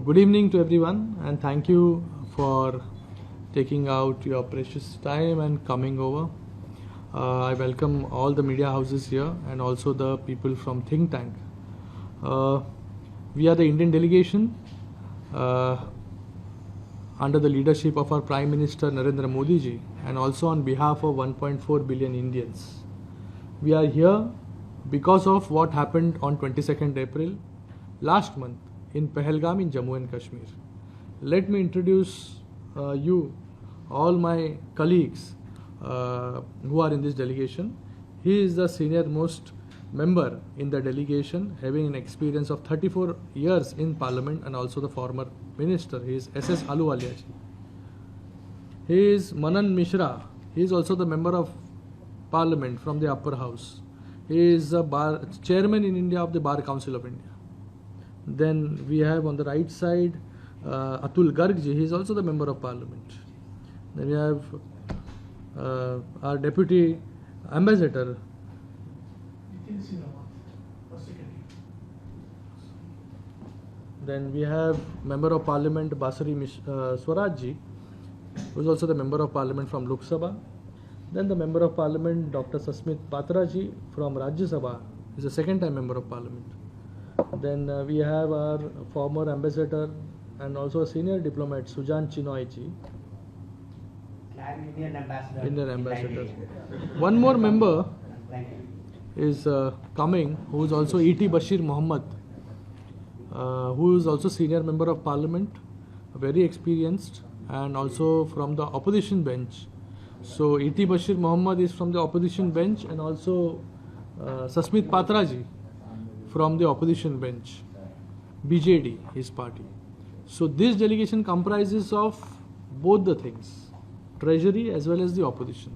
Good evening to everyone, and thank you for taking out your precious time and coming over. I welcome all the media houses here and also the people from Think Tank. We are the Indian delegation under the leadership of our Prime Minister Narendra Modi ji, and also on behalf of 1.4 billion Indians. We are here because of what happened on 22nd April last month in Pahalgam in Jammu and Kashmir. Let me introduce you, all my colleagues who are in this delegation. He is the senior most member in the delegation, having an experience of 34 years in Parliament and also the former minister. He is S.S. Ahluwalia ji. He is Manan Mishra. He is also the member of Parliament from the upper house. He is the chairman in India of the Bar Council of India. Then we have on the right side Atul Garg ji. He is also the member of Parliament. Then we have our deputy ambassador. Then we have member of Parliament Basari Swaraj ji, who is also the member of Parliament from Lok Sabha. Then the member of Parliament Dr. Sasmit Patra ji from Rajya Sabha is a second time member of Parliament. Then we have our former ambassador and also a senior diplomat Sujan Chinoy ji. Indian ambassador. One more member is coming, who is also E.T. Bashir Mohammed, who is also senior member of Parliament, very experienced, and also from the opposition bench. So E.T. Bashir Mohammed is from the opposition bench, and also Sasmit Patra ji from the opposition bench, BJD, his party. So this delegation comprises of both the things, treasury as well as the opposition.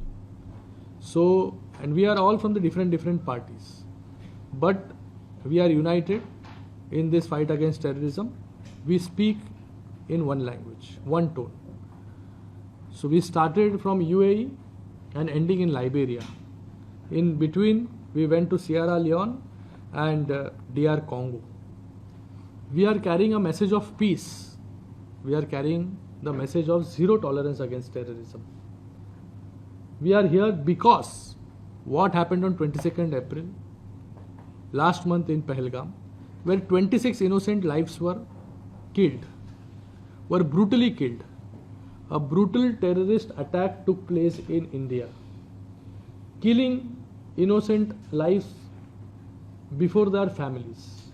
So, and we are all from the different parties, but we are united in this fight against terrorism. We speak in one language, one tone. So we started from UAE and ending in Liberia. In between, we went to Sierra Leone and DR Congo. We are carrying a message of peace. We are carrying the message of zero tolerance against terrorism. We are here because what happened on 22nd April last month in Pahalgam, where 26 innocent lives were killed, were brutally killed. A brutal terrorist attack took place in India, killing innocent lives before their families.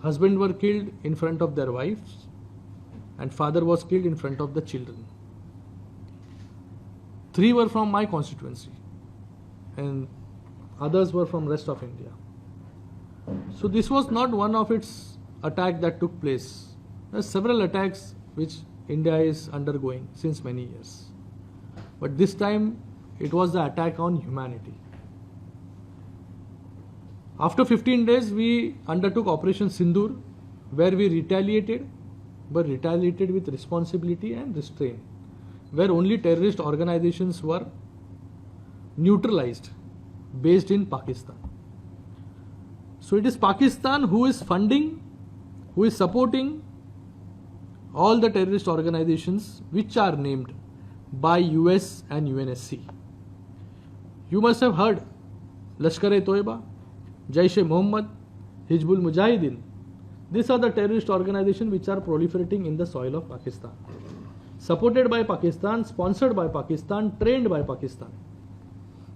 Husbands were killed in front of their wives, and father was killed in front of the children. 3 were from my constituency, and others were from rest of India. So this was not one of its attack that took place. There are several attacks which India is undergoing since many years. But this time it was the attack on humanity. After 15 days, we undertook Operation Sindoor, where we retaliated, but retaliated with responsibility and restraint, where only terrorist organizations were neutralized, based in Pakistan. So it is Pakistan who is funding, who is supporting all the terrorist organizations which are named by US and UNSC. You must have heard Lashkar-e-Toiba, Jaish-e-Mohammed, Hizbul Mujahideen. These are the terrorist organizations which are proliferating in the soil of Pakistan. Supported by Pakistan, sponsored by Pakistan, trained by Pakistan,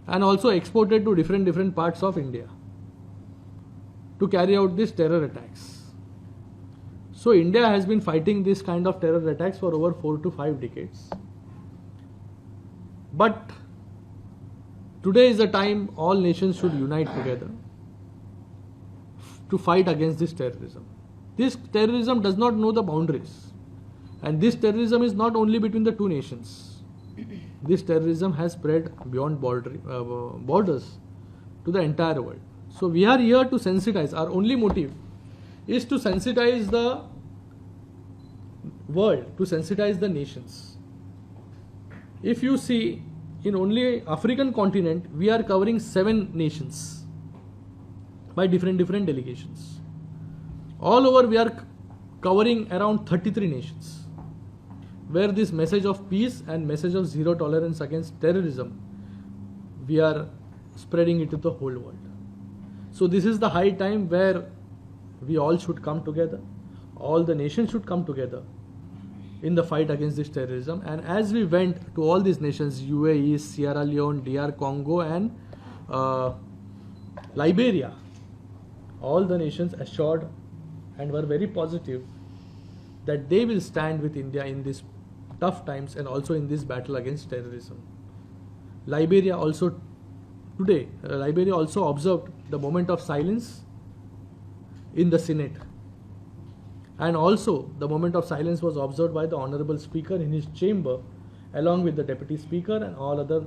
and also exported to different parts of India to carry out these terror attacks. So India has been fighting this kind of terror attacks for over 4 to 5 decades. But today is the time all nations should unite together to fight against this terrorism. This terrorism does not know the boundaries. And this terrorism is not only between the 2 nations. This terrorism has spread beyond borders to the entire world. So we are here to sensitize. Our only motive is to sensitize the world, to sensitize the nations. If you see, in only African continent, we are covering 7 nations by different delegations. All over we are covering around 33 nations, where this message of peace and message of zero tolerance against terrorism, we are spreading it to the whole world. So this is the high time where we all should come together, all the nations should come together in the fight against this terrorism. And as we went to all these nations, UAE, Sierra Leone, DR Congo and Liberia, all the nations assured and were very positive that they will stand with India in these tough times and also in this battle against terrorism. Liberia also today, Liberia also observed the moment of silence in the Senate. And also the moment of silence was observed by the Honorable Speaker in his chamber, along with the Deputy Speaker and all other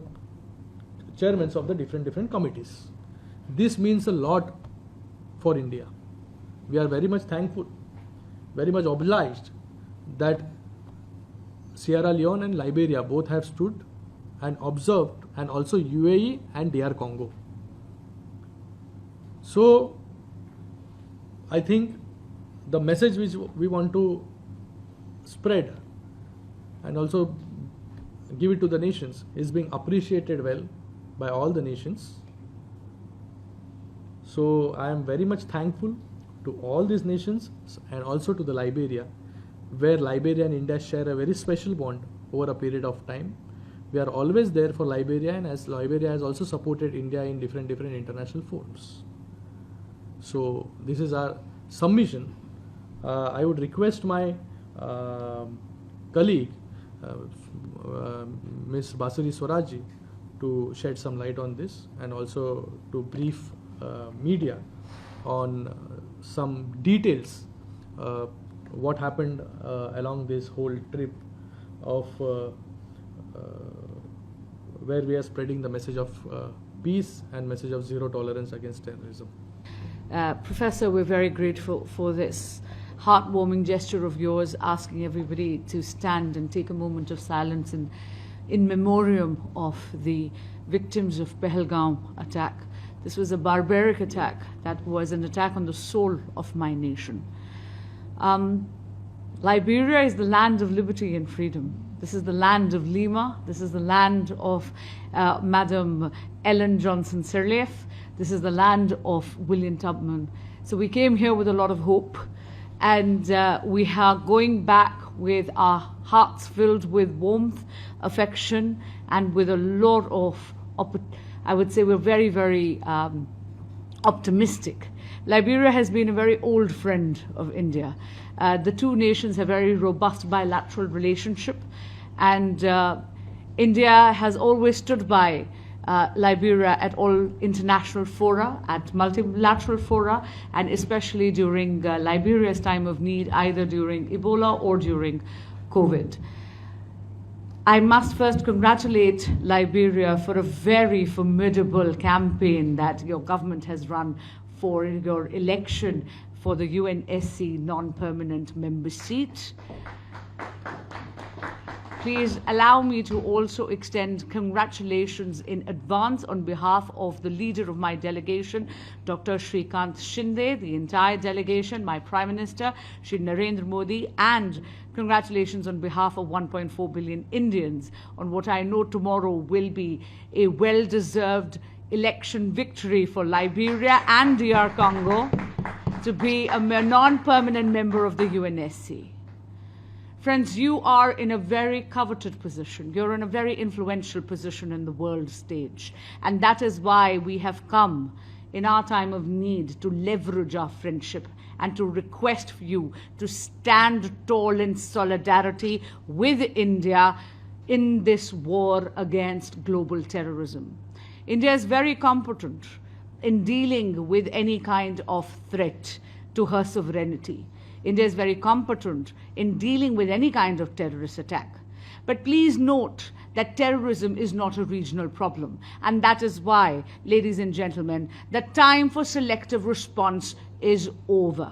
chairmen of the different committees. This means a lot for India. We are very much thankful, very much obliged that Sierra Leone and Liberia both have stood and observed, and also UAE and DR Congo. So I think the message which we want to spread and also give it to the nations is being appreciated well by all the nations. So I am very much thankful to all these nations and also to the Liberia, where Liberia and India share a very special bond over a period of time. We are always there for Liberia, and as Liberia has also supported India in different international forums. So this is our submission. I would request my colleague, Ms. Basuri Swaraji, to shed some light on this and also to brief media on some details what happened along this whole trip of where we are spreading the message of peace and message of zero tolerance against terrorism. Professor, we're very grateful for this heartwarming gesture of yours, asking everybody to stand and take a moment of silence in memoriam of the victims of Pahalgam attack. This was a barbaric attack that was an attack on the soul of my nation. Liberia is the land of liberty and freedom. This is the land of Lima. This is the land of Madam Ellen Johnson Sirleaf. This is the land of William Tubman. So we came here with a lot of hope, and we are going back with our hearts filled with warmth, affection, and with a lot of, I would say we're very optimistic. Liberia has been a very old friend of India. The two nations have very robust bilateral relationship, and India has always stood by Liberia at all international fora, at multilateral fora, and especially during Liberia's time of need, either during Ebola or during COVID. I must first congratulate Liberia for a very formidable campaign that your government has run for your election for the UNSC non-permanent member seat. Please allow me to also extend congratulations in advance on behalf of the leader of my delegation, Dr. Shrikant Shinde, the entire delegation, my Prime Minister, Shri Narendra Modi, and congratulations on behalf of 1.4 billion Indians on what I know tomorrow will be a well-deserved election victory for Liberia and DR Congo to be a non-permanent member of the UNSC. Friends, you are in a very coveted position. You're in a very influential position in the world stage. And that is why we have come in our time of need to leverage our friendship and to request for you to stand tall in solidarity with India in this war against global terrorism. India is very competent in dealing with any kind of threat to her sovereignty. India is very competent in dealing with any kind of terrorist attack. But please note that terrorism is not a regional problem. And that is why, ladies and gentlemen, the time for selective response is over.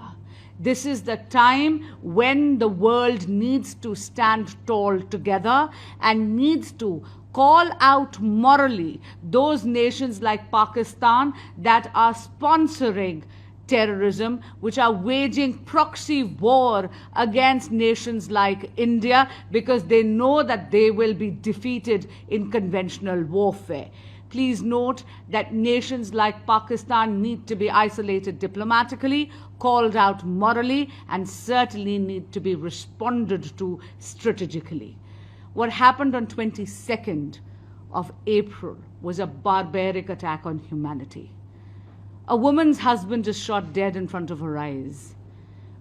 This is the time when the world needs to stand tall together and needs to call out morally those nations like Pakistan that are sponsoring terrorism, which are waging proxy war against nations like India because they know that they will be defeated in conventional warfare. Please note that nations like Pakistan need to be isolated diplomatically, called out morally, and certainly need to be responded to strategically. What happened on 22nd of April was a barbaric attack on humanity. A woman's husband is shot dead in front of her eyes.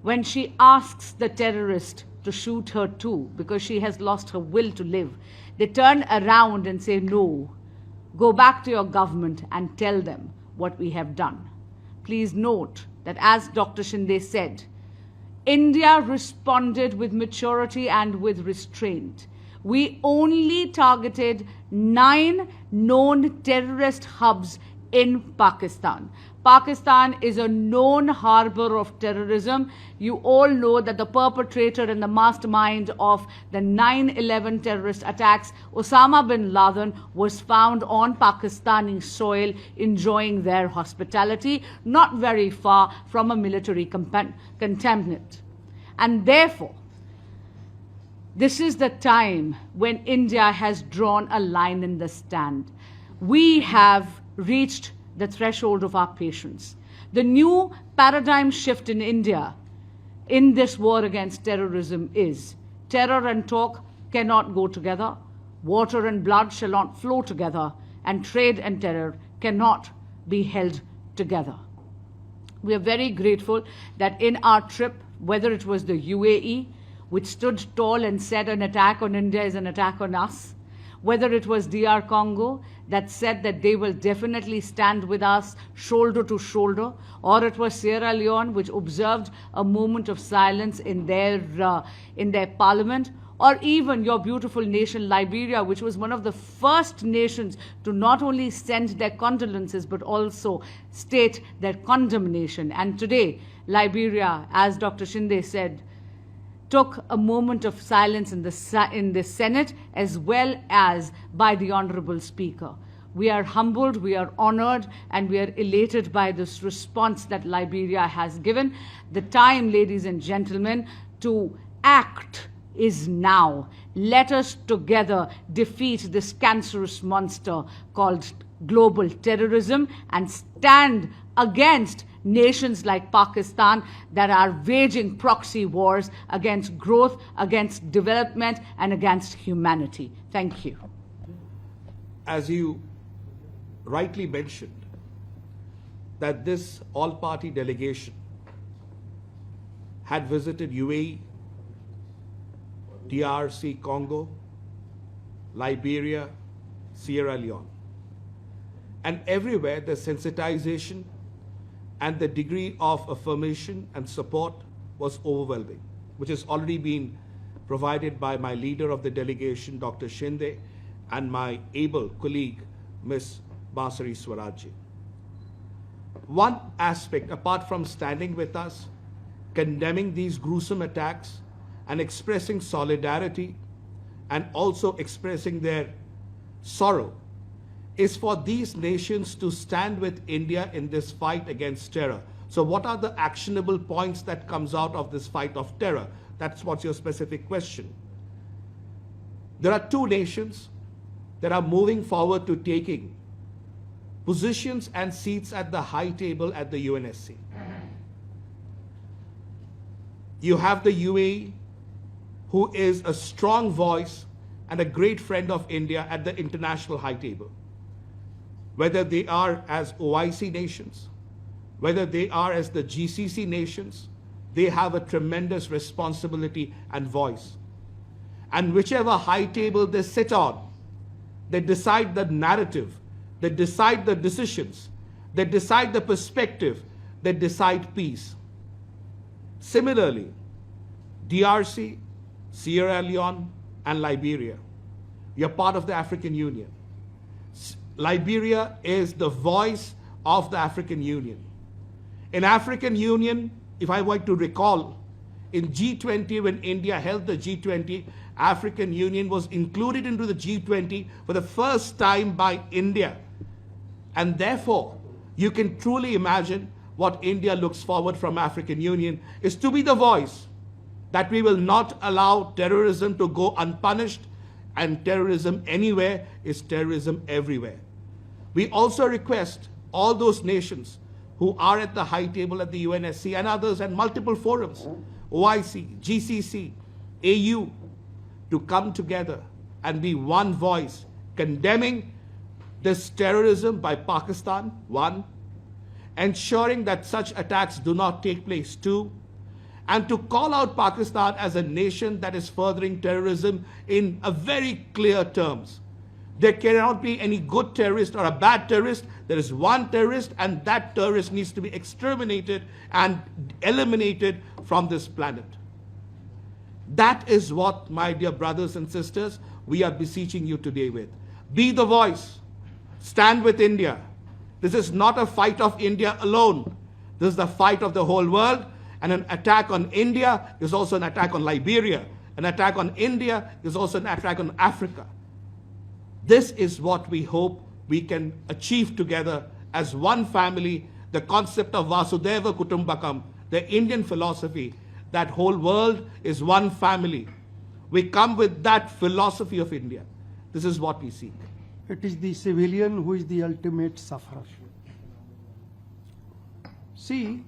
When she asks the terrorist to shoot her too because she has lost her will to live, they turn around and say, no, go back to your government and tell them what we have done. Please note that, as Dr. Shinde said, India responded with maturity and with restraint. We only targeted 9 known terrorist hubs in Pakistan. Pakistan is a known harbor of terrorism. You all know that the perpetrator and the mastermind of the 9/11 terrorist attacks, Osama bin Laden, was found on Pakistani soil enjoying their hospitality, not very far from a military cantonment. And therefore, this is the time when India has drawn a line in the sand. We have reached the threshold of our patience. The new paradigm shift in India in this war against terrorism is terror and talk cannot go together, water and blood shall not flow together, and trade and terror cannot be held together. We are very grateful that in our trip, whether it was the UAE, which stood tall and said an attack on India is an attack on us, whether it was DR Congo that said that they will definitely stand with us shoulder to shoulder, or it was Sierra Leone which observed a moment of silence in their parliament, or even your beautiful nation Liberia, which was one of the first nations to not only send their condolences but also state their condemnation. And today, Liberia, as Dr. Shinde said, took a moment of silence in the Senate as well as by the Honorable Speaker. We are humbled, we are honored, and we are elated by this response that Liberia has given. The time, ladies and gentlemen, to act is now. Let us together defeat this cancerous monster called global terrorism and stand against nations like Pakistan that are waging proxy wars against growth, against development, and against humanity. Thank you. As you rightly mentioned, that this all-party delegation had visited UAE, DRC Congo, Liberia, Sierra Leone. And everywhere the sensitization and the degree of affirmation and support was overwhelming, which has already been provided by my leader of the delegation, Dr. Shinde, and my able colleague, Ms. Basari Swarajji. One aspect, apart from standing with us, condemning these gruesome attacks, and expressing solidarity, and also expressing their sorrow, is for these nations to stand with India in this fight against terror. So what are the actionable points that comes out of this fight of terror? That's what's your specific question. There are 2 nations that are moving forward to taking positions and seats at the high table at the UNSC. You have the UAE, who is a strong voice and a great friend of India at the international high table. Whether they are as OIC nations, whether they are as the GCC nations, they have a tremendous responsibility and voice. And whichever high table they sit on, they decide the narrative, they decide the decisions, they decide the perspective, they decide peace. Similarly, DRC, Sierra Leone, and Liberia, you're part of the African Union. Liberia is the voice of the African Union. In African Union, if I were to recall, in G20, when India held the G20, African Union was included into the G20 for the first time by India. And therefore, you can truly imagine what India looks forward from African Union is to be the voice that we will not allow terrorism to go unpunished, and terrorism anywhere is terrorism everywhere. We also request all those nations who are at the high table at the UNSC and others and multiple forums, OIC, GCC, AU, to come together and be one voice condemning this terrorism by Pakistan, one, ensuring that such attacks do not take place, two, and to call out Pakistan as a nation that is furthering terrorism in a very clear terms. There cannot be any good terrorist or a bad terrorist. There is one terrorist, and that terrorist needs to be exterminated and eliminated from this planet. That is what, my dear brothers and sisters, we are beseeching you today with. Be the voice. Stand with India. This is not a fight of India alone. This is the fight of the whole world. And an attack on India is also an attack on Liberia. An attack on India is also an attack on Africa. This is what we hope we can achieve together as one family, the concept of Vasudhaiva Kutumbakam, the Indian philosophy, that whole world is one family. We come with that philosophy of India. This is what we seek. It is the civilian who is the ultimate sufferer. See,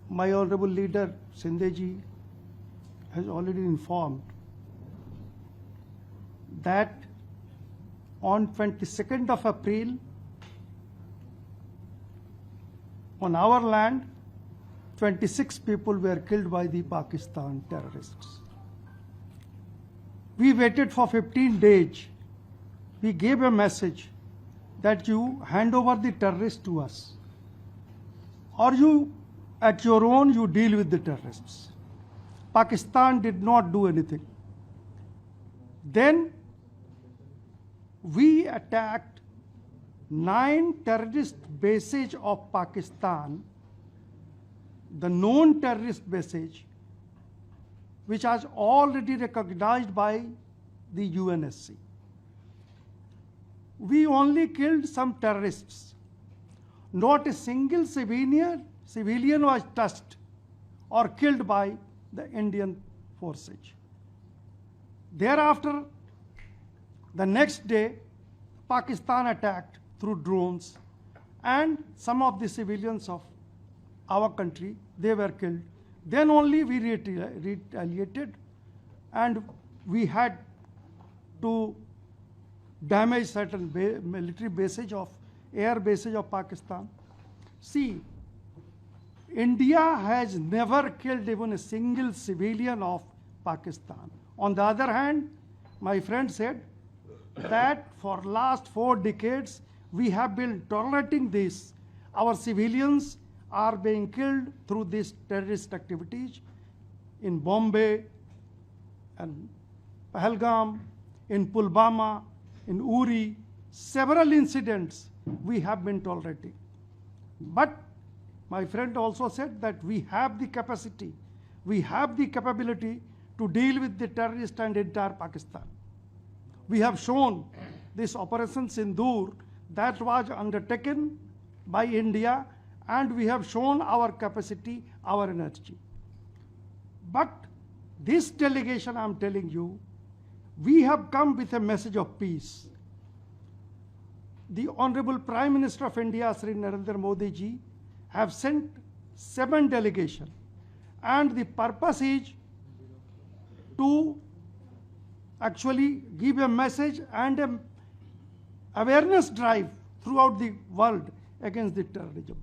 my honorable leader, Shinde-ji, has already informed that on 22nd of April, on our land, 26 people were killed by the Pakistan terrorists. We waited for 15 days. We gave a message that you hand over the terrorists to us, or you, at your own, you deal with the terrorists. Pakistan did not do anything. Then we attacked 9 terrorist bases of Pakistan, the known terrorist bases, which was already recognized by the UNSC. We only killed some terrorists. Not a single civilian was touched or killed by the Indian forces. Thereafter, the next day, Pakistan attacked through drones, and some of the civilians of our country, they were killed. Then only we retaliated, and we had to damage certain military bases of air bases of Pakistan. See, India has never killed even a single civilian of Pakistan. On the other hand, my friend said that for last 4 decades, we have been tolerating this. Our civilians are being killed through these terrorist activities in Bombay and Pahalgam, in Pulwama, in Uri, several incidents we have been tolerating. But my friend also said that we have the capacity, we have the capability to deal with the terrorists and entire Pakistan. We have shown this Operation Sindoor that was undertaken by India, and we have shown our capacity, our energy. But this delegation, I'm telling you, we have come with a message of peace. The Honorable Prime Minister of India, Sri Narendra Modi ji, have sent 7 delegations, and the purpose is to actually give a message and an awareness drive throughout the world against the terrorism.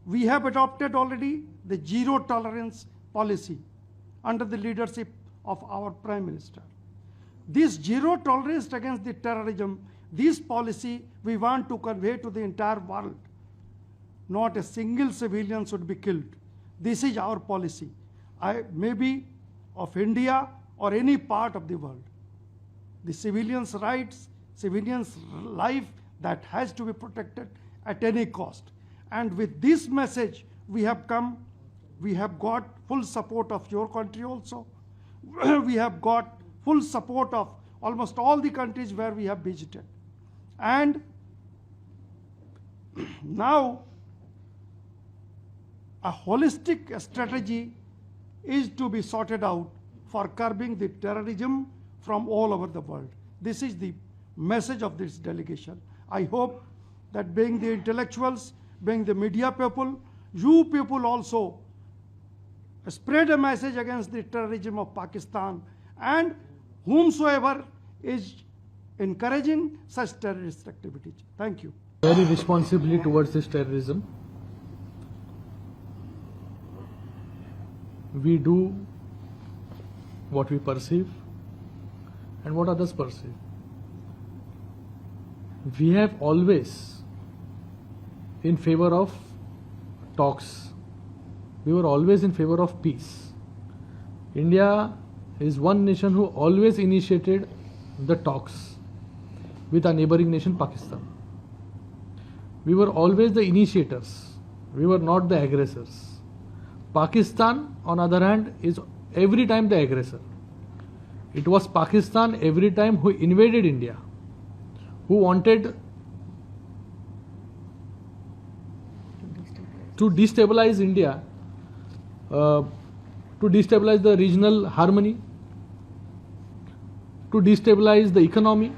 We have adopted already the zero tolerance policy under the leadership of our Prime Minister. This zero tolerance against the terrorism, this policy we want to convey to the entire world. Not a single civilian should be killed. This is our policy. Maybe of India or any part of the world. The civilians' rights, civilians' life, that has to be protected at any cost. And with this message, we have come, we have got full support of your country also. We have got full support of almost all the countries where we have visited. And Now, a holistic strategy is to be sorted out for curbing the terrorism from all over the world. This is the message of this delegation. I hope that being the intellectuals, being the media people, you people also spread a message against the terrorism of Pakistan, and whomsoever is encouraging such terrorist activities. Thank you. Very responsibly towards this terrorism. We do what we perceive and what others perceive. We have always in favor of talks. We were always in favor of peace. India is one nation who always initiated the talks with our neighboring nation Pakistan. We were always the initiators. We were not the aggressors. Pakistan, on the other hand, is every time the aggressor. It was Pakistan every time who invaded India, who wanted to destabilize India, to destabilize the regional harmony, to destabilize the economy.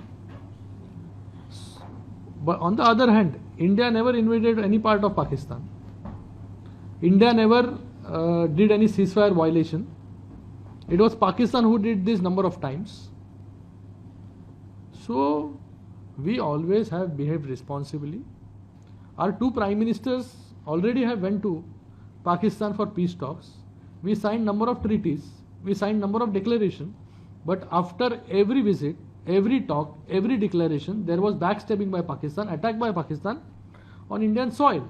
But on the other hand, India never invaded any part of Pakistan. India never did any ceasefire violation. It was Pakistan who did this number of times. So we always have behaved responsibly. Our two prime ministers already have went to Pakistan for peace talks. We signed number of treaties. We signed number of declarations. But after every visit, every talk, every declaration, there was backstabbing by Pakistan, attack by Pakistan on Indian soil.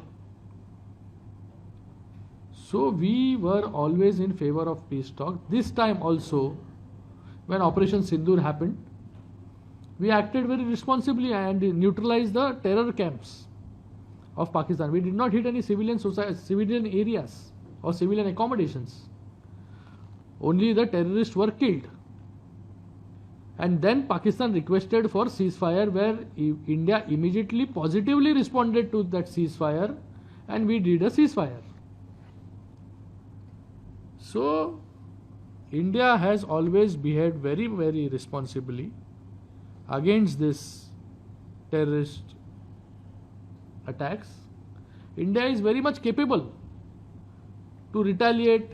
So we were always in favor of peace talk. This time also, when Operation Sindoor happened, we acted very responsibly and neutralized the terror camps of Pakistan. We did not hit any civilian areas or civilian accommodations. Only the terrorists were killed. And then Pakistan requested for ceasefire, where India immediately positively responded to that ceasefire, and we did a ceasefire. So India has always behaved very, very responsibly against this terrorist attacks. India is very much capable to retaliate,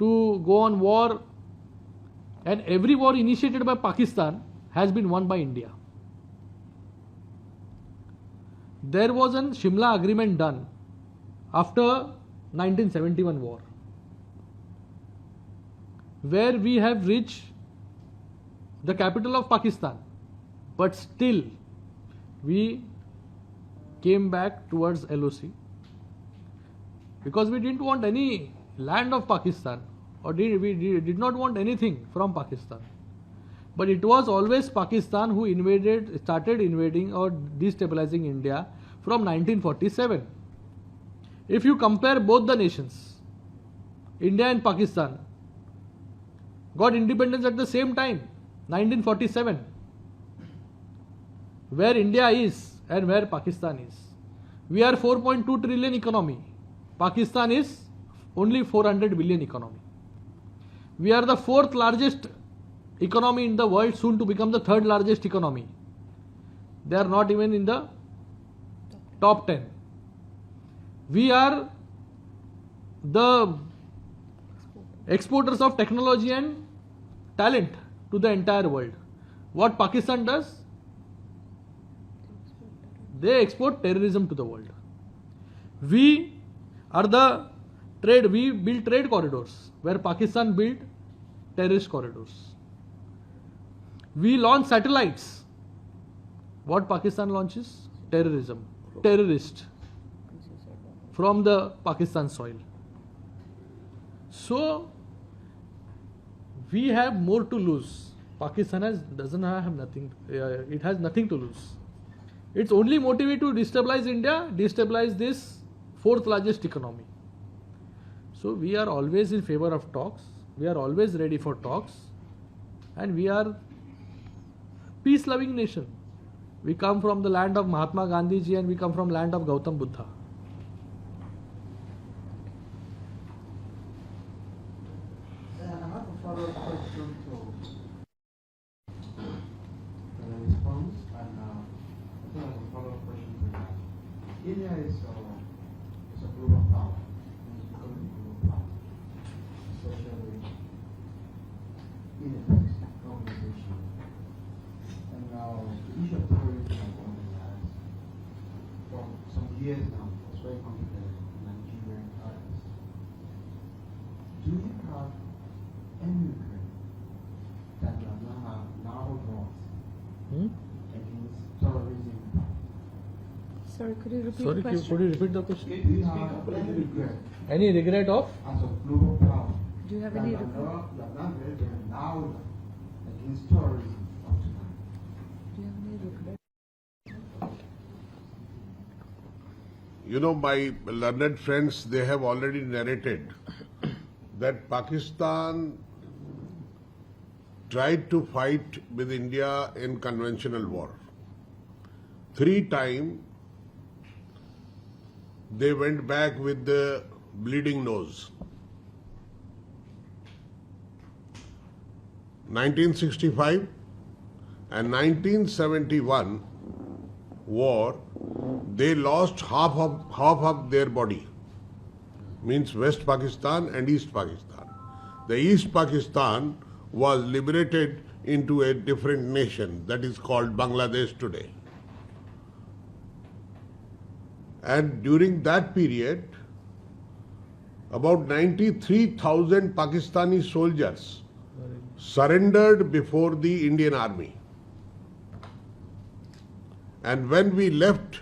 to go on war, and every war initiated by Pakistan has been won by India. There was a Shimla agreement done after 1971 war, where we have reached the capital of Pakistan, but still we came back towards LOC because we didn't want any land of Pakistan, or we did not want anything from Pakistan. But it was always Pakistan who started invading or destabilizing India from 1947. If you compare both the nations, India and Pakistan got independence at the same time, 1947. Where India is and where Pakistan is. We are 4.2 trillion economy. Pakistan is only 400 billion economy. We are the fourth largest economy in the world, soon to become the third largest economy. They are not even in the top 10. We are the exporters of technology and talent to the entire world. What Pakistan does? They export terrorism to the world. We are the trade, we build trade corridors, where Pakistan built terrorist corridors. We launch satellites. What Pakistan launches? Terrorism, terrorist from the Pakistan soil. So we have more to lose. Pakistan doesn't have nothing. It has nothing to lose. Its only motive is to destabilize India, destabilize this fourth largest economy. So we are always in favor of talks. We are always ready for talks, and we are peace-loving nation. We come from the land of Mahatma Gandhi ji and we come from land of Gautam Buddha. I have a follow-up question to the response, and I have a follow-up question to that. India is a global power. It's becoming a global power, especially in a text organization. And now the issue of terrorism has been on the rise for some years now. It's very complicated in Nigerian times. Do you have any regret that you have now brought against terrorism? Sorry, could you repeat Sorry, the question? could you repeat the question? Do you have any regret Any regret of? as a global power Do you have that any you are regret? not ready now against terrorism up to now? Do you have any regret? You know, my learned friends, they have already narrated that Pakistan tried to fight with India in conventional war. 3 times they went back with the bleeding nose. 1965 and 1971 war, they lost half of their body, means West Pakistan and East Pakistan. The East Pakistan was liberated into a different nation that is called Bangladesh today. And during that period, about 93,000 Pakistani soldiers surrendered before the Indian army. And when we left,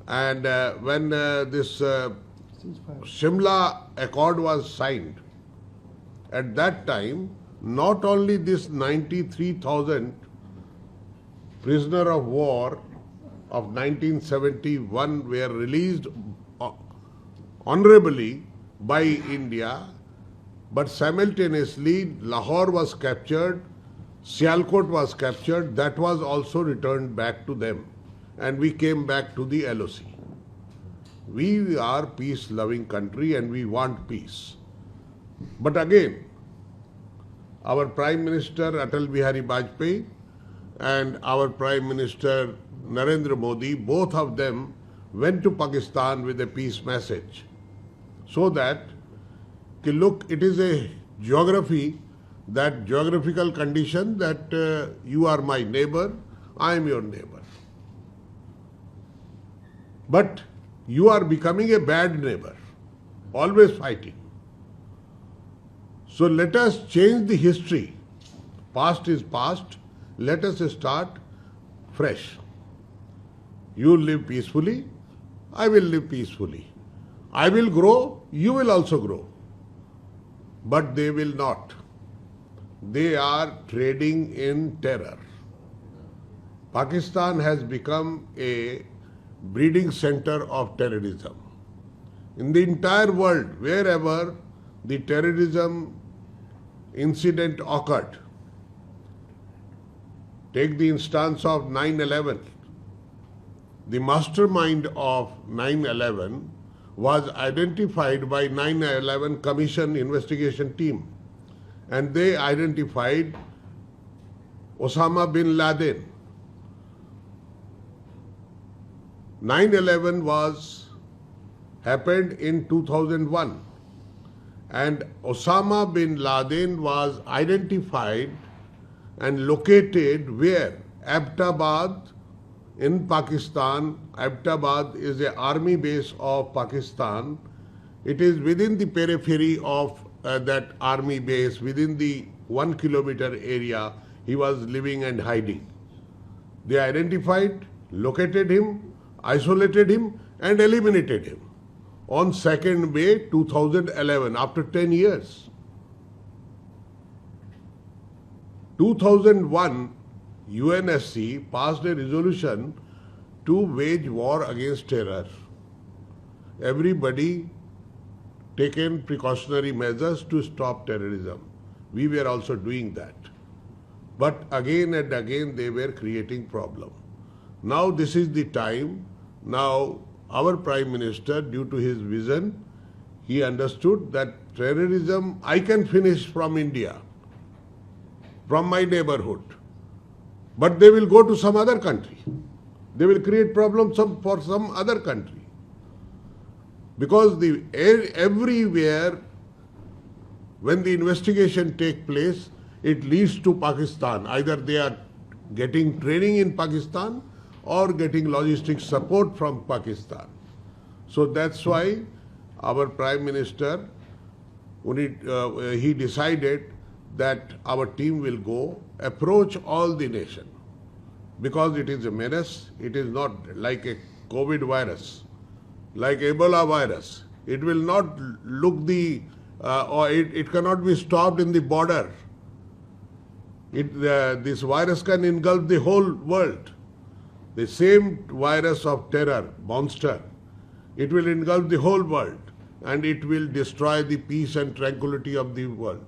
and when this Shimla Accord was signed, at that time, not only this 93,000 prisoner of war of 1971 were released honorably by India, but simultaneously Lahore was captured, Sialkot was captured, that was also returned back to them, and we came back to the LOC. We are peace-loving country and we want peace. But again, our Prime Minister Atal Bihari Vajpayee and our Prime Minister Narendra Modi, both of them went to Pakistan with a peace message. So that, look, it is a geography, that geographical condition that you are my neighbor, I am your neighbor. But you are becoming a bad neighbor, always fighting. So let us change the history. Past is past. Let us start fresh. You live peacefully, I will live peacefully. I will grow, you will also grow. But they will not. They are trading in terror. Pakistan has become a breeding center of terrorism. In the entire world, wherever the terrorism incident occurred, take the instance of 9/11. The mastermind of 9/11 was identified by 9/11 Commission investigation team, and they identified Osama bin Laden. 9/11 happened in 2001, and Osama bin Laden was identified and located where? Abbottabad in Pakistan. Abbottabad is an army base of Pakistan. It is within the periphery of that army base, within the 1 kilometer area he was living and hiding. They identified, located him, isolated him and eliminated him on 2nd May 2011, after 10 years. 2001, UNSC passed a resolution to wage war against terror. Everybody taken precautionary measures to stop terrorism. We were also doing that. But again and again they were creating problem. Now this is the time. Now our Prime Minister, due to his vision, he understood that terrorism I can finish from India, from my neighborhood. But they will go to some other country. They will create problems for some other country. Because everywhere when the investigation takes place, it leads to Pakistan. Either they are getting training in Pakistan or getting logistic support from Pakistan. So that's why our Prime Minister, he decided that our team will go approach all the nation, because it is a menace. It is not like a COVID virus, like Ebola virus. It will not look or it cannot be stopped in the border. This virus can engulf the whole world. The same virus of terror, monster, it will engulf the whole world, and it will destroy the peace and tranquility of the world.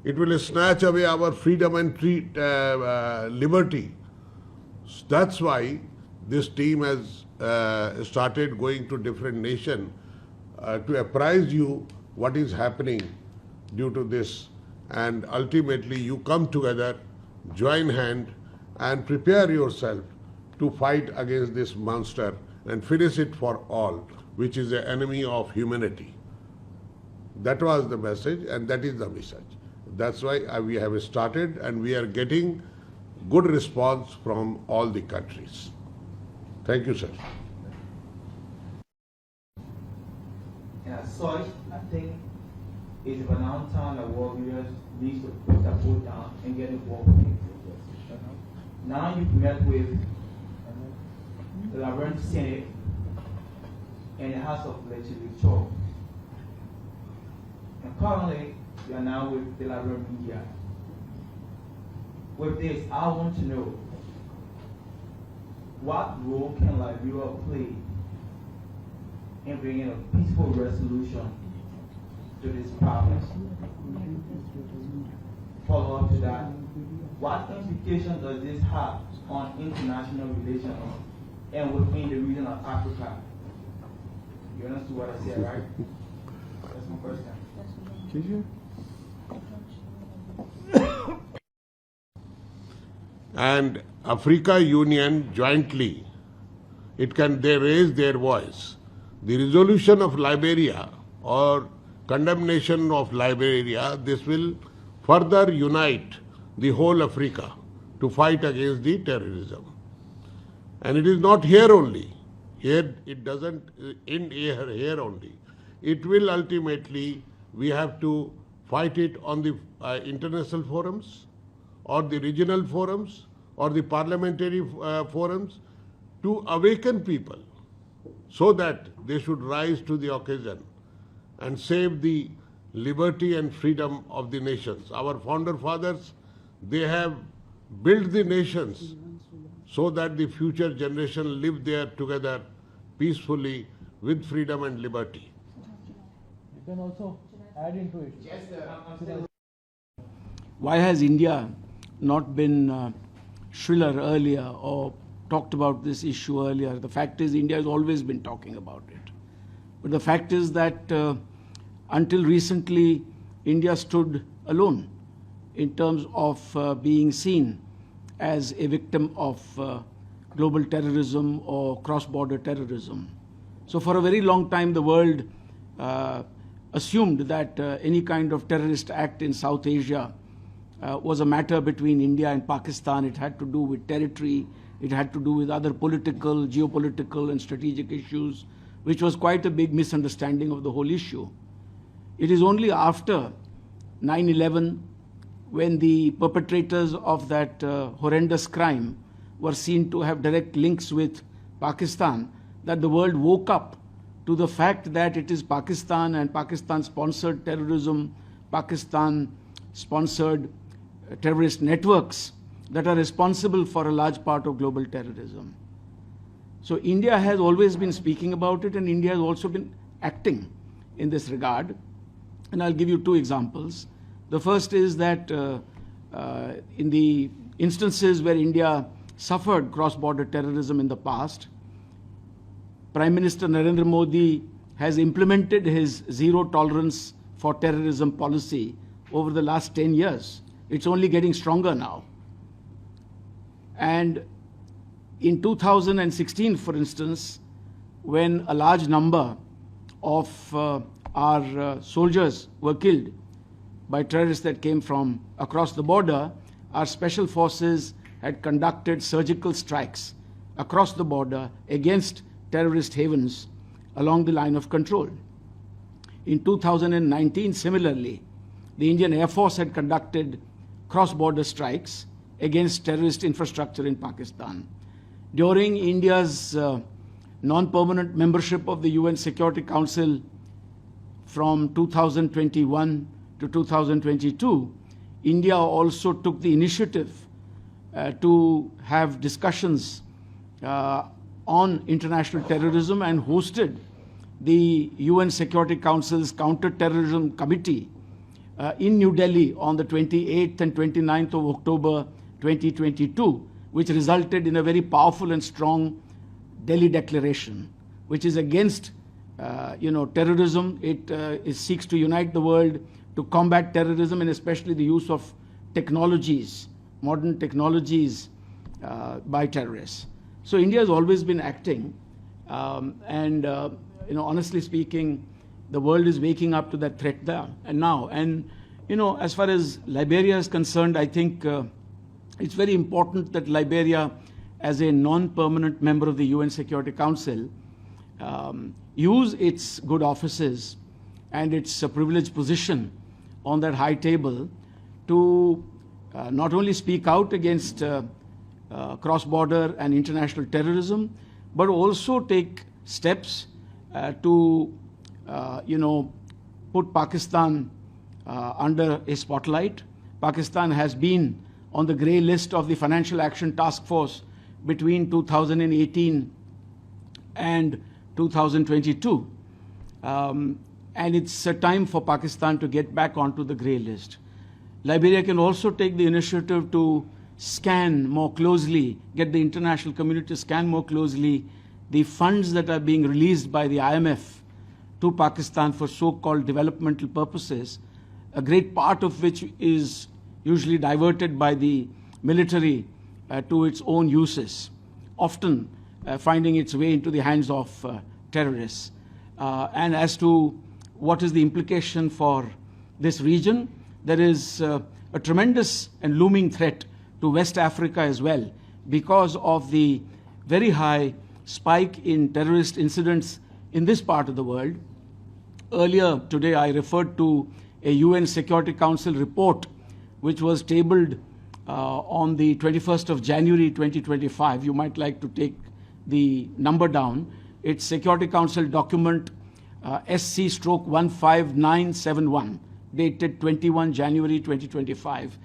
It will snatch away our freedom and liberty. That's why this team has started going to different nations to apprise you what is happening due to this. And ultimately you come together, join hand, and prepare yourself to fight against this monster and finish it for all, which is the enemy of humanity. That was the message, and that is the message. That's why we have started, and we are getting good response from all the countries. Thank you, sir. And as such, I think it's about now time that world leaders need to put that foot down and get involved with it. Now you've met with the Liberian Senate and the House of Legislature. And currently, we are now with the Liberian media. With this, I want to know, what role can Liberia play in bringing a peaceful resolution to this problem? Follow up to that, what implications does this have on international relations and within the region of Africa? You understand what I said, right? That's my question. And Africa Union jointly, they raise their voice. The resolution of Liberia or condemnation of Liberia, this will further unite the whole Africa to fight against the terrorism. And it is not here only. Here it doesn't end here only. It will ultimately, we have to fight it on the international forums or the regional forums or the parliamentary forums to awaken people so that they should rise to the occasion and save the liberty and freedom of the nations. Our founder fathers, they have built the nations so that the future generation live there together peacefully with freedom and liberty. You can also add into it. Why has India not been shriller earlier or talked about this issue earlier? The fact is, India has always been talking about it. But the fact is that until recently, India stood alone in terms of being seen as a victim of global terrorism or cross-border terrorism. So for a very long time, the world assumed that any kind of terrorist act in South Asia was a matter between India and Pakistan. It had to do with territory, it had to do with other political, geopolitical and strategic issues, which was quite a big misunderstanding of the whole issue. It is only after 9/11, when the perpetrators of that horrendous crime were seen to have direct links with Pakistan, that the world woke up to the fact that it is Pakistan and Pakistan-sponsored terrorism, Pakistan-sponsored terrorist networks that are responsible for a large part of global terrorism. So India has always been speaking about it, and India has also been acting in this regard. And I'll give you two examples. The first is that in the instances where India suffered cross-border terrorism in the past. Prime Minister Narendra Modi has implemented his zero tolerance for terrorism policy over the last 10 years. It's only getting stronger now. And in 2016, for instance, when a large number of our soldiers were killed by terrorists that came from across the border, our special forces had conducted surgical strikes across the border against terrorist havens along the line of control. In 2019, similarly, the Indian Air Force had conducted cross-border strikes against terrorist infrastructure in Pakistan. During India's non-permanent membership of the UN Security Council from 2021 to 2022, India also took the initiative to have discussions on international terrorism and hosted the UN Security Council's Counter-Terrorism Committee in New Delhi on the 28th and 29th of October 2022, which resulted in a very powerful and strong Delhi Declaration, which is against terrorism. It seeks to unite the world to combat terrorism, and especially the use of technologies, modern technologies by terrorists. So India has always been acting, honestly speaking, the world is waking up to that threat there and now. And as far as Liberia is concerned, I think it's very important that Liberia, as a non-permanent member of the UN Security Council, use its good offices and its privileged position on that high table to not only speak out against cross-border and international terrorism, but also take steps to put Pakistan under a spotlight. Pakistan has been on the grey list of the Financial Action Task Force between 2018 and 2022. And it's a time for Pakistan to get back onto the grey list. Liberia can also take the initiative to scan more closely, get the international community to scan more closely the funds that are being released by the IMF to Pakistan for so-called developmental purposes, a great part of which is usually diverted by the military to its own uses, often finding its way into the hands of terrorists. And as to what is the implication for this region, there is a tremendous and looming threat to West Africa as well, because of the very high spike in terrorist incidents in this part of the world. Earlier today, I referred to a UN Security Council report which was tabled on the 21st of January 2025. You might like to take the number down. It's Security Council document SC/15971, dated 21 January 2025.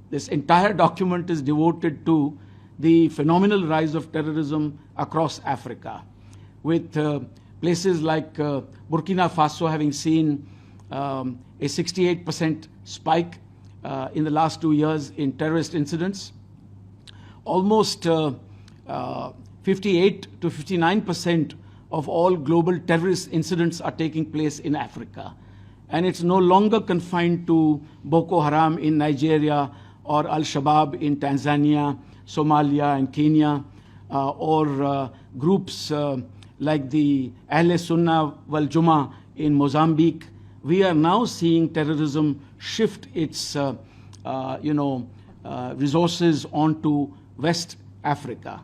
This entire document is devoted to the phenomenal rise of terrorism across Africa, with places like Burkina Faso having seen a 68% spike in the last 2 years in terrorist incidents. Almost 58 to 59% of all global terrorist incidents are taking place in Africa. And it's no longer confined to Boko Haram in Nigeria or Al-Shabaab in Tanzania, Somalia and Kenya, or groups like the Ahl Sunnah wal Juma in Mozambique. We are now seeing terrorism shift its resources onto West Africa,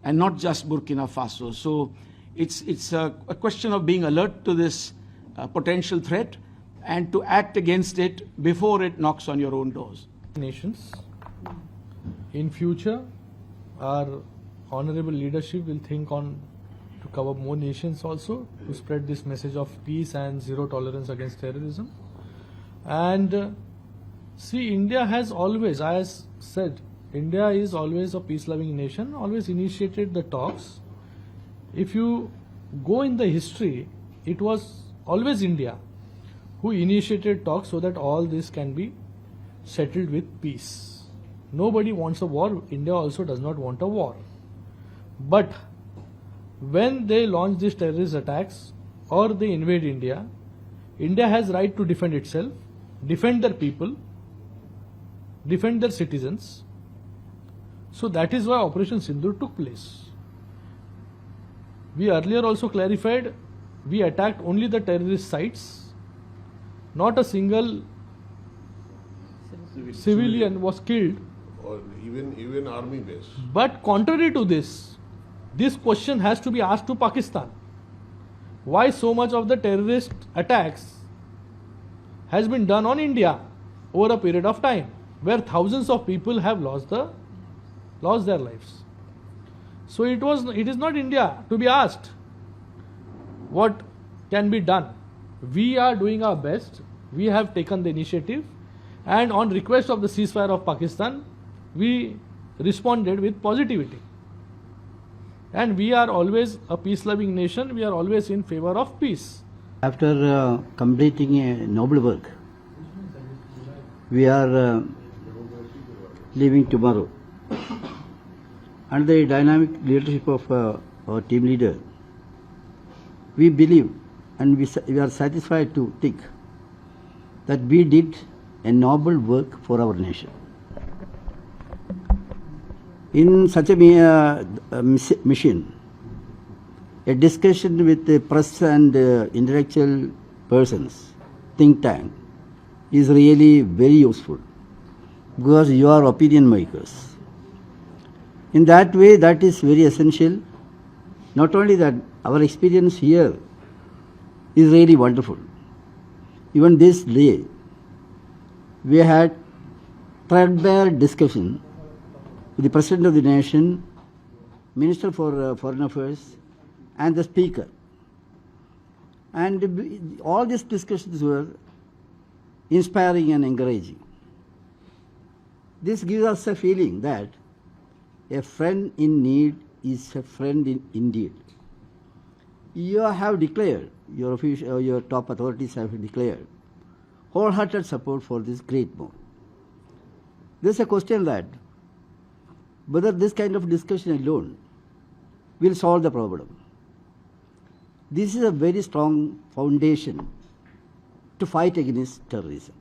and not just Burkina Faso. So it's a question of being alert to this potential threat and to act against it before it knocks on your own doors. Nations. In future, our honorable leadership will think on to cover more nations also, to spread this message of peace and zero tolerance against terrorism. And see, India has always, as said, India is always a peace-loving nation, always initiated the talks. If you go in the history, it was always India who initiated talks so that all this can be settled with peace. Nobody wants a war. India also does not want a war. But when they launch these terrorist attacks or they invade India, India has right to defend itself, defend their people, defend their citizens. So that is why Operation Sindoor took place. We earlier also clarified we attacked only the terrorist sites. Not a single civilian was killed. Or even army base. But contrary to this question has to be asked to Pakistan. Why so much of the terrorist attacks has been done on India over a period of time, where thousands of people have lost their lives. So it is not India to be asked what can be done. We are doing our best. We have taken the initiative, and on request of the ceasefire of Pakistan, we responded with positivity. And we are always a peace-loving nation. We are always in favor of peace. After completing a noble work, we are leaving tomorrow. Under the dynamic leadership of our team leader, we believe and we are satisfied to think that we did a noble work for our nation. In such a mission, a discussion with the press and intellectual persons, think tank, is really very useful because you are opinion makers. In that way, that is very essential. Not only that, our experience here is really wonderful. Even this day, we had threadbare discussion with the President of the Nation, Minister for Foreign Affairs, and the Speaker. And all these discussions were inspiring and encouraging. This gives us a feeling that a friend in need is a friend indeed. You have declared, your top authorities have declared wholehearted support for this great move. There is a question that whether this kind of discussion alone will solve the problem. This is a very strong foundation to fight against terrorism.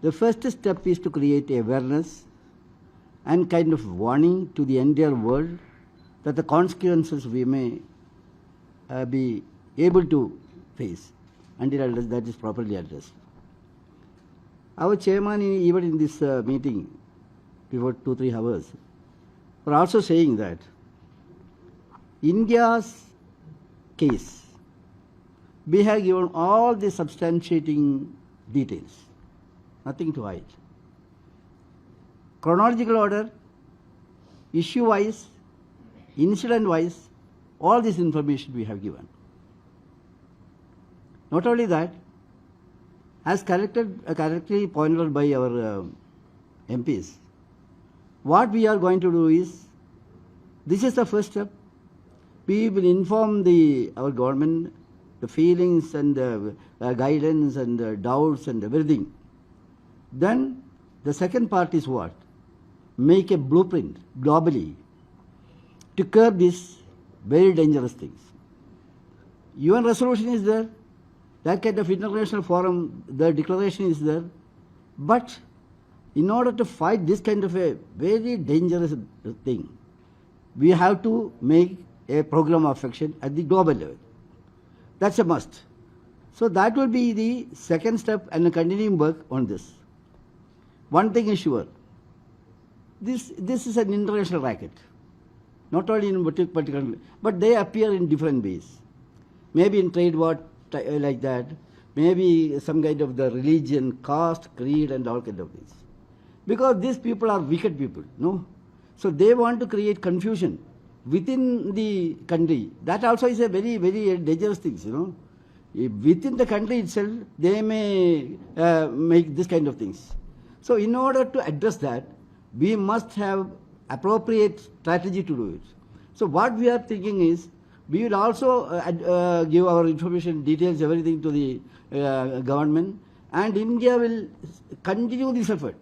The first step is to create awareness and kind of warning to the entire world that the consequences we may be able to face until that is properly addressed. Our chairman, even in this meeting, before 2-3 hours, were also saying that India's case, we have given all the substantiating details, nothing to hide. Chronological order, issue-wise, incident-wise, all this information we have given. Not only that, as correctly pointed out by our MPs, what we are going to do is, this is the first step. We will inform our government the feelings and the guidance and the doubts and everything. Then the second part is what? Make a blueprint globally to curb these very dangerous things. UN resolution is there, that kind of international forum, the declaration is there, but in order to fight this kind of a very dangerous thing, we have to make a program of action at the global level. That's a must. So that will be the second step and a continuing work on this. One thing is sure, this is an international racket, not only in particular, but they appear in different ways. Maybe in trade war like that, maybe some kind of the religion, caste, creed and all kind of things. Because these people are wicked people, no? So they want to create confusion within the country. That also is a very, very dangerous thing, you know. Within the country itself, they may make this kind of things. So in order to address that, we must have appropriate strategy to do it. So what we are thinking is, we will also give our information, details, everything to the government, and India will continue this effort.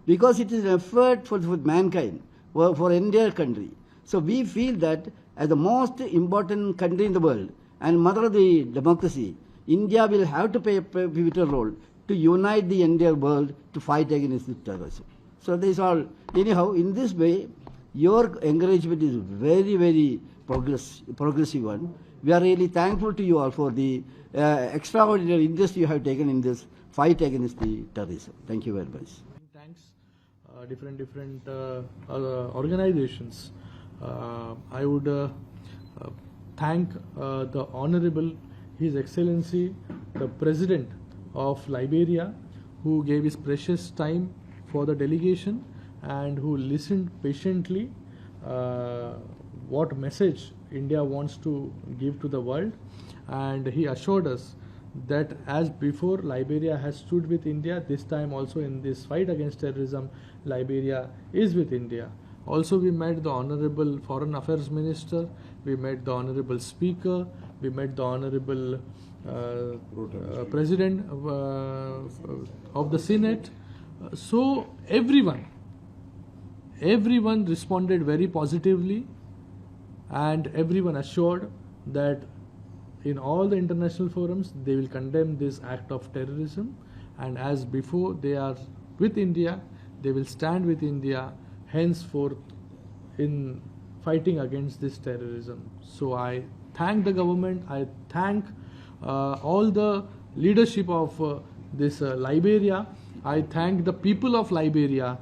because it is an effort for mankind, for entire country. So we feel that as the most important country in the world and mother of the democracy, India will have to play a pivotal role to unite the entire world to fight against the terrorism. So this is all. Anyhow, in this way, your encouragement is very, very progressive one. We are really thankful to you all for the extraordinary interest you have taken in this fight against the terrorism. Thank you very much. Thanks, different organizations. I would thank the Honorable His Excellency, the President of Liberia, who gave his precious time for the delegation and who listened patiently what message India wants to give to the world, and he assured us that as before Liberia has stood with India, this time also in this fight against terrorism, Liberia is with India. Also we met the Honorable Foreign Affairs Minister, we met the Honorable Speaker, we met the Honorable President of the Senate. So everyone responded very positively, and everyone assured that in all the international forums they will condemn this act of terrorism, and as before they are with India, they will stand with India henceforth in fighting against this terrorism. So I thank the government, I thank all the leadership of this Liberia, I thank the people of Liberia,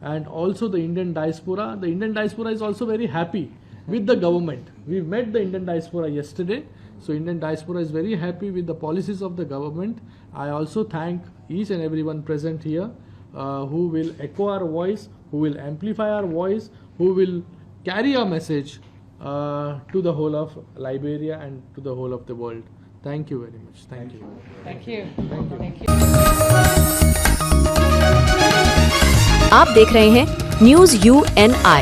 and also the Indian diaspora. The Indian diaspora is also very happy with the government. We met the Indian diaspora yesterday, so Indian diaspora is very happy with the policies of the government. I also thank each and everyone present here who will echo our voice, who will amplify our voice, who will carry our message to the whole of Liberia and to the whole of the world. Thank you very much. Thank you. Thank you. Thank you. Thank you. आप देख रहे हैं news UNI।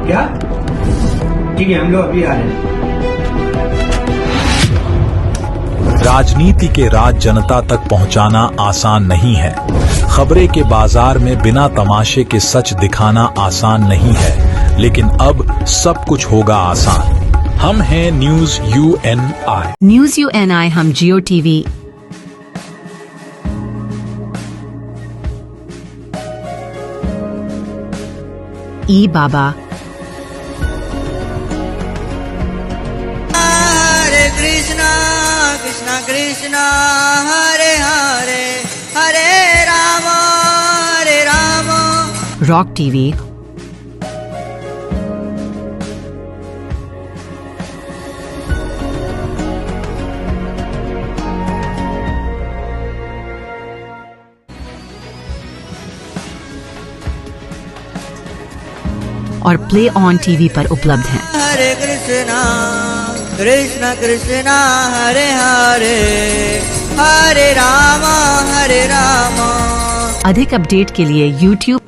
क्या ठीक है, हम लोग अभी आ रहे हैं। राजनीति के राज जनता तक पहुंचाना आसान नहीं है। खबरें के बाजार में बिना तमाशे के सच दिखाना आसान नहीं है, लेकिन अब सब कुछ होगा आसान। हम हैं न्यूज UNI। न्यूज UNI हम जियो टीवी, ई बाबा, हरे कृष्णा कृष्णा कृष्णा हरे हरे, हरे राम रॉक टीवी, और प्ले ऑन टीवी पर उपलब्ध हैं। हरे कृष्णा कृष्णा कृष्णा हरे हरे, हरे राम हरे राम। अधिक अपडेट के लिए YouTube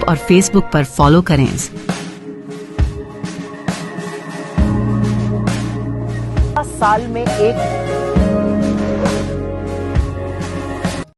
और Facebook पर फॉलो करें। साल में एक